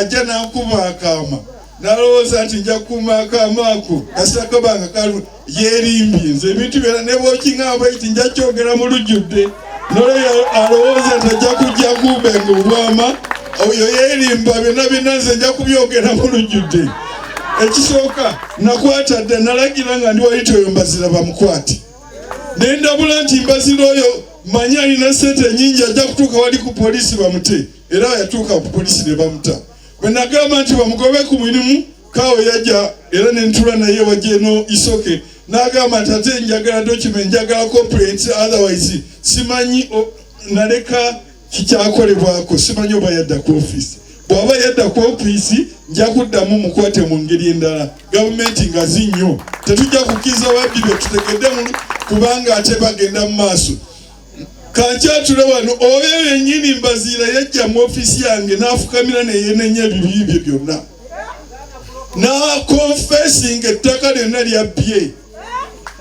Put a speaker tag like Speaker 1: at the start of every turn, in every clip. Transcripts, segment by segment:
Speaker 1: ajja n'ankuba akaama n'alowooza nti nja kukuuma akaama ako kasita kabanga kalu yeerimbye nze ebintu byonna ne bw'okiŋŋamba iti nja kyogera mu lujjudde n'olwo alowooza nti ajja kujja kubenga obwama oyo yeerimba byonna nze nja kubyogera mu lujjudde. Ekisooka nakwata dda nalagira nga ndi wali toyo Mbazira bamukwate ne ndabula nti Mbazira oyo manyi alina ssente nnyingi ajja kutuuka wali ku poliisi bamute era yatuuka ku poliisi ne bamuta. Bwe nagamba nti bamugobe ku mulimu Kaawa yajja era ne ntula naye wajeno Isoke n'agamba nti ate njagala document njagala complaint otherwise simanyi naleka kikyakolebwako simanyi oba yadda ku office. Bw'aba yadda ku office nja kuddamu mukwate mu ngeri endala. Gavumenti ngazi nnyo tetujja kukkiriza babbi be tutegedde kubanga ate bagenda mu maaso. Kankyatule wano oyo yennyini Mbazira yajja mu office yange n'afukamira neyenenya ebibi bye byonna n'akonfessing ettaka lyonna lyabbye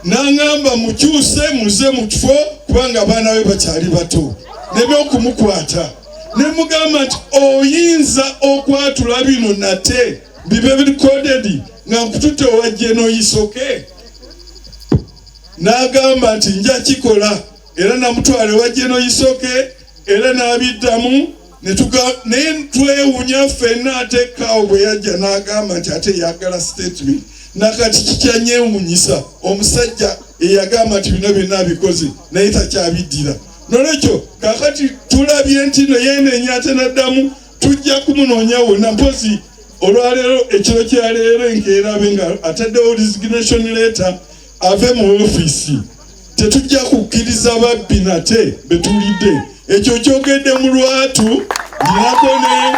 Speaker 1: n'aŋŋamba mukyuse muze mu kifo kubanga abaana be bakyali bato n'ebyokumukwata ne mugamba nti oyinza okwatula bino nate bibe recorded nga nkututte owajje n'Isoke. N'agamba nti nja kikola era namutwale wajje n'Isoke era n'abiddamu ne twewunya ffenna ate Kaawa bwe yajja n'agamba nti ate yagala statement nakati kikyanyewunyisa omusajja eyagamba nti bino byonna abikoze naye takyabiddira. Nolwekyo kakati tulabye nti no yenenya ate naddamu tujja kumunoonya wonna mpozi olwaleero ekiro kyaleero enkeerabe nga ataddewo resignation letter ave mu ofiisi. Tetujja kukkiriza babbi nate betulidde ekyo kyogedde mu lwatu ninako ne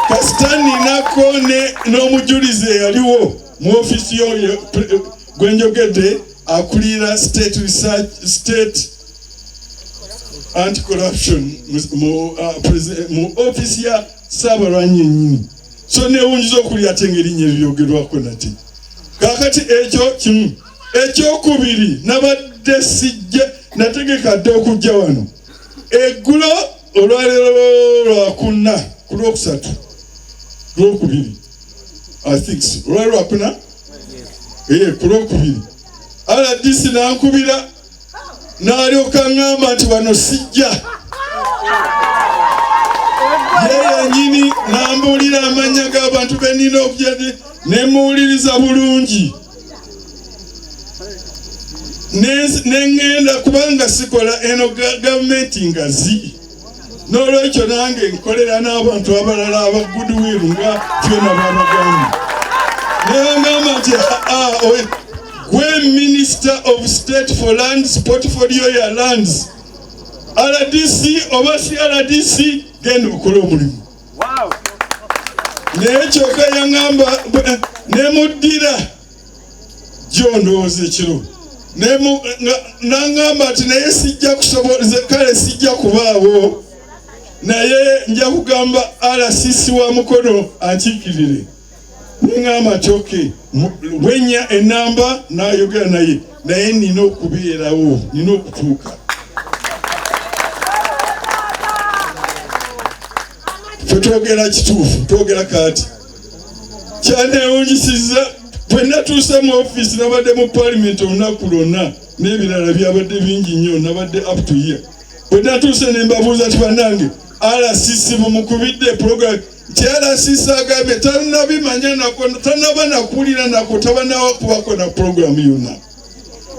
Speaker 1: kasita ninako n'omujulizi eyaliwo mu ofiisi yoyo gwenjogedde akulira state research state anti-corruption mu office ya Saabalwanyi yennyini. So newunyiza okulya ate ng'erinnya eryogerwako nate. Kakati ekyo kimu. Ekyokubiri nabadde sijja nategeka dde okujja wano eggulo olwaleero lwakuna ku lwokusatu lwokubiri I think so. Olwaleero lwakuna ku lwokubiri RDC n'ankubira n'alyoka ŋŋamba nti wano sijja. Ye yennyini n'ambuulira amannya g'abantu be nnina okujja ne muwuliriza bulungi nengenda kubanga sikola eno gavumenti ngazi. N'olwekyo nange nkolera n'abantu abalala aba goodwill nga fyona babagamba. Nengamba nti gwe Minister of State for Lands portfolio ya lands RDC oba si RDC genda okola omulimu. Naye kyokka yaŋŋamba nemuddira gyondowooza ekiro n'aŋŋamba nti naye sijja kusobola kale sijja kubaawo naye nja kugamba RCC wa Mukono ankiikirire. Neŋŋamba nti okay wenya enamba n'ayogera naye nina okubeerawo nina okutuuka. Ffe twogera kituufu twogera kaati kyanewunyisizza bwe natuuse mu ofiisi nabadde mu parliament olunaku lwonna n'ebirala byabadde bingi nnyo nabadde up to here. Bwe natuuse ne mbabuuza ti bannange RCC mumukubidde program nti RCC agambye tanabimanya nako tanaba nakuwulira nako tabanawakubako na program yonna.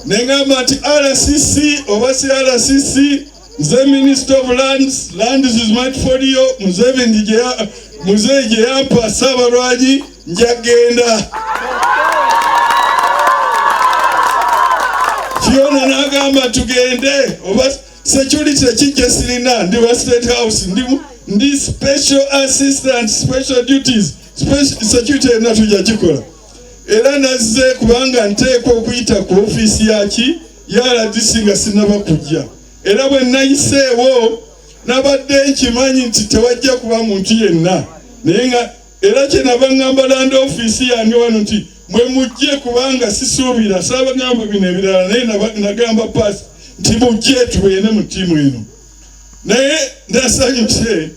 Speaker 1: Ne ŋŋamba nti RCC oba si RCC nze Minister of Lands is my portfolio muzeeyi gye yampa Saabalwanyi njagenda. Fiona n'agamba tugende oba security ekijja sirina ndi wa State House ndi special assistant special duties security yenna tujja gikola. Era nazze kubanga nteekwa okuyita ku ofiisi ya RDC nga sinaba kujja. Era bwe nayiseewo nabadde nkimanyi nti tewajja kuba muntu yenna naye nga era kyenava ŋŋamba land office yange wano nti mwe mujje kubanga sisuubira saabagamba bino ebirala naye nagamba paasi nti mujje tubeene mu ttiimu eno. Naye ndasanyuse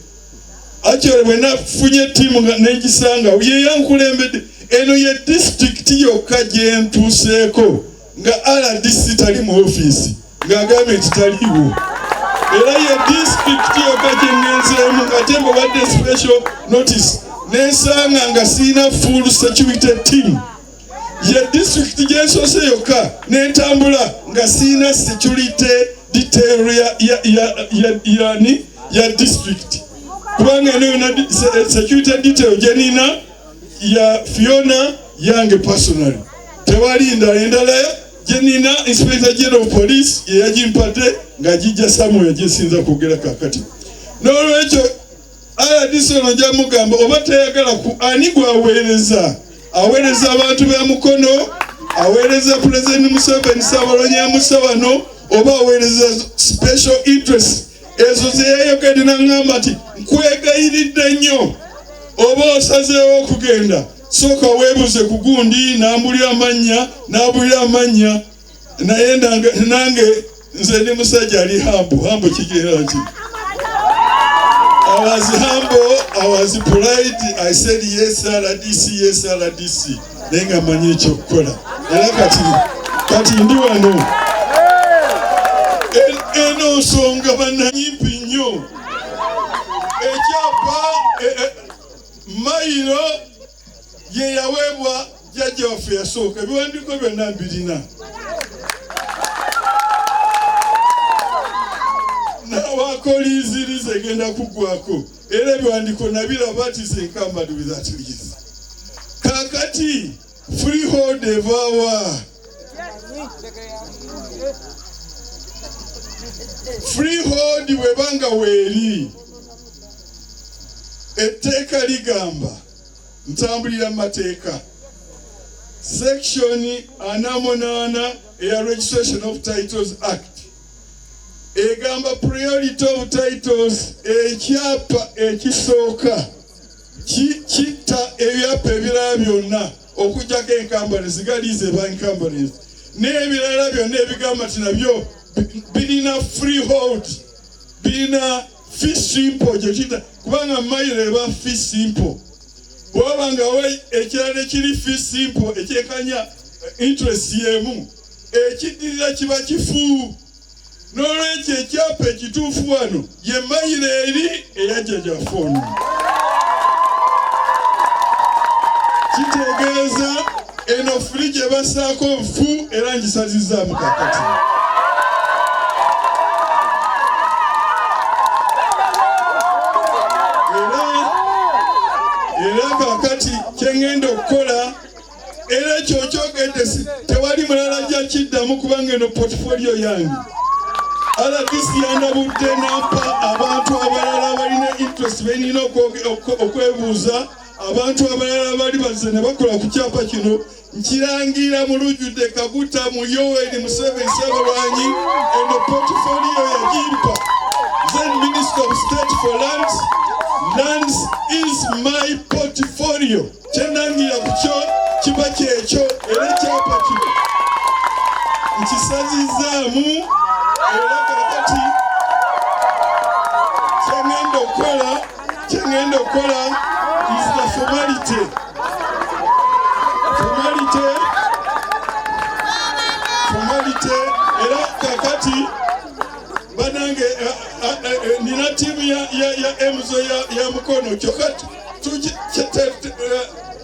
Speaker 1: Actually bwena funye timu negisanga ye yankulembedde eno ye district yokka gye ntuuseeko nga RDC tali mu office nga government taliwo. Era ye district yokka gye ngenzeemu nga tembo wadde special notice nensanga nga sina full security team. Ye district gye nsoose yokka nentambula nga sina security detail ya district. Kubanga eno security detail jenina ya Fiona yange personally. Tewali endala jenina Inspector General of Police yajimpadde nga jijja Samuel jesinza kugera kakati. N'olwekyo Additional jamugamba oba tayagala ku ani gwaweereza. Aweereza abantu be mukono, aweereza President Museveni Ssaabalonya Musawano, oba aweereza special interest. Ezo zeyayogedde n'angamba ati nkwegayiridde nnyo oba osazeewo okugenda sooka weebuze ku gundi n'ambulira amannya naye nange nze ndi musajja ali humble kigenda nti I was humble, I was polite, I said yes RDC naye nga mmanyi ekyokukola era kati ndi wano. Eno nsonga bannanyimpi nnyo ekyapa Mayiro ye yaweebwa jjajja waffe yasooka ebiwandiiko byonna mbirina nawakoliiziriza egenda kuggwako era ebiwandiiko nabiraba ati zenkamad with that lease. Kakati freehold evaawa freehold webanga weeri etteeka ligamba ntambulira mateeka section 48 eya Registration of Titles Act egamba priority of titles ekyapa ekisooka kitta ebyapa ebirala byonna okujjako enkambalesi galize bankambalesi n'ebirala byonna ebigamba nti nabyo birina freehold birina fee simple gyekita kubanga Mayiro eba fee simple bw'oba nga we ekirala ekiri fee simple ekyekanya interest yemu ekiddirira kiba kifu. N'olwekyo ekyapa ekituufu wano ye Mayiro eri eyajjajjaffe ono. Kitegeeza eno fridge ebasaako nfu era ngisazizaamu kakati. Era kakati kyengenda okukola era ekyo kyogedde tewali mulala ajja kiddamu kubanga eno portfolio yange. RDC yandabudde nampa abantu abalala abalina interest benina okwebuuza abantu abalala bali bazze ne bakola ku kyapa kino nkirangira mu lujjudde Kaguta mu Yoweri Museveni Ssaabalaanyi eno portfolio yagimpa then Minister of State for Lands is my portfolio. Kyenangira ku kyo kiba kyekyo era ekyapa kino nkisazizaamu era kakati kyengenda okukola is the formality era kakati banange nina timu ya emzo ya mukono kyokka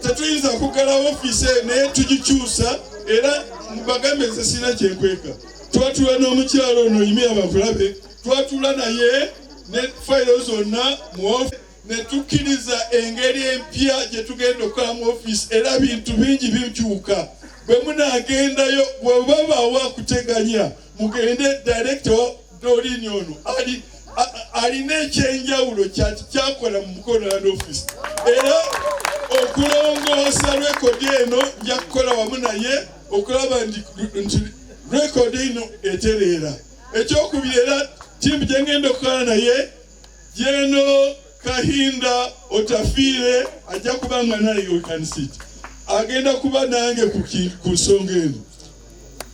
Speaker 1: tetuyinza kugala office naye tugikyusa era bagambe nze sina kyenkweka. Twatula n'omukyalo ono yimya abakulabe twatula naye ne fayiro zonna mu office ne tukkiriza engeri empya gye tugenda okukola mu office era bintu bingi bikyuka. Bwe munaagendayo bwe babaawo akuteganya mugende director Dolini ono alina ekyenjawulo kyakola mu mukono land office era okulongoosa rekodi eno nja kukola wamu naye okulaba nti rekodi eno etereera. Ekyokubiri era timu gyengenda okukola naye Jeno Kahinda Otafiire ajja kubanga naye you can sit agenda kuba nange ku nsonga eno.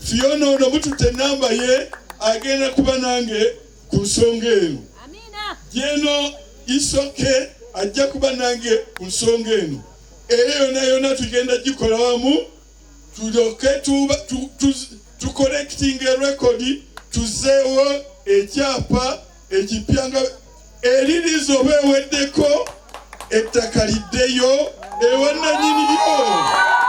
Speaker 1: Fiona ono mututte namba ye agenda kuba nange ku nsonga eno. Jeno Isoke ajja kuba nange ku nsonga eno. Era yonna tugenda gikola wamu tuloke tucollecting a record tuzeewo ekyapa ekipya nga eririza oba eweddeko ettaka liddeyo ewa nannyini lyo.